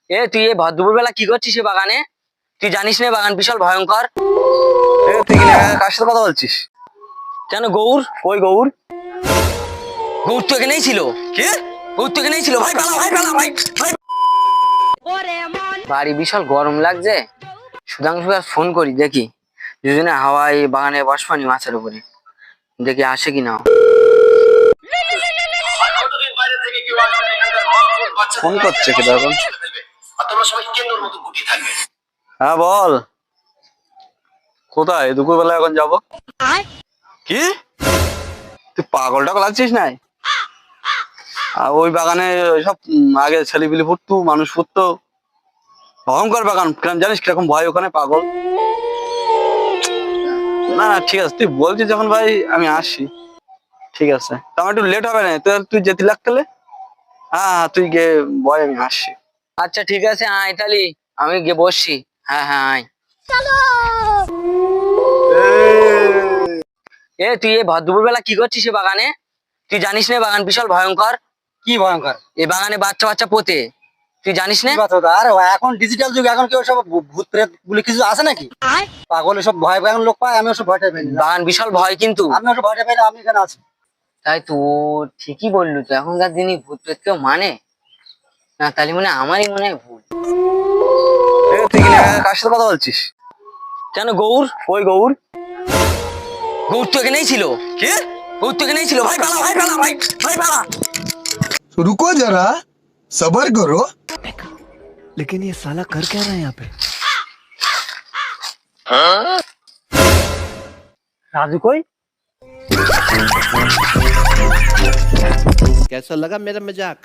তুই এই ভর বেলা কি করছিস এ বাগানে? তুই জানিস না বাগান বিশাল ভয়ঙ্কর। তুই কি কার সাথে কথা বলছিস? কেন গৌর? কই গৌর? গৌর তো এখানেই ছিল। কি? গৌর তো এখানেই ছিল। ভাই পালা, ভাই পালা, ভাই ভাই। বাড়ি বিশাল গরম লাগছে। সুধাংশুকে ফোন করি, দেখি দুজনে হাওয়ায় বাগানে বসবানি মাছের উপরে, দেখি আসে কিনা। ফোন করছে কি তখন? হ্যাঁ বল, কোথায়? দুপুরবেলা এখন যাব। কি তুই পাগল টাগল লাগছিস নাই? আর ওই বাগানে সব আগে ছেলেপিলি ফুটতো, মানুষ ফুটতো, ভয়ঙ্কর বাগান। কিরকম জানিস কিরকম ভয় ওখানে? পাগল। না না ঠিক আছে, তুই বলছিস যখন ভাই আমি আসি। ঠিক আছে, তো আমার একটু লেট হবে না? তুই যেতে লাগতে। হ্যাঁ হ্যাঁ, তুই গিয়ে বয়, আমি আসছি। আচ্ছা ঠিক আছে, আয় তাহলে আমি গিয়ে বসছি। হ্যাঁ হ্যাঁ আয়। তুই এই ভর বেলা কি করছিস এ বাগানে? তুই জানিস না বাগান বিশাল ভয়ঙ্কর। কি ভয়ঙ্কর? এই বাগানে বাচ্চা বাচ্চা পোতে, তুই জানিস না? কি কথা ওটা? আরে এখন ডিজিটাল যুগ, এখন কেউ সব ভূত প্রেত বলে কিছু আছে নাকি? পাগল সব ভয় পায়, লোক পায়। আমি ওসব ভয়টা পাই না। বাগান বিশাল ভয় কিন্তু। আমি ওসব ভয়টা পাই না, আমি এখানে আছি। তাই তো, ঠিকই বললু তো। এখনকার দিনে ভূত প্রেত কেউ মানে না, তাহলে মনে হয় আমারই মনে হয় ভুল। তুই কি কার সাথে কথা বলছিস? কেন গৌর? ওই গৌর? গৌর তো এখানেই ছিল। কি? গৌর তো এখানেই ছিল। ভাই পালা, ভাই পালা, ভাই ভাই পালা। रुको जरा सबर करो। लेकिन ये साला कर क्या रहा है यहाँ पे? রাজু কই? कैसा लगा मेरा मजाक?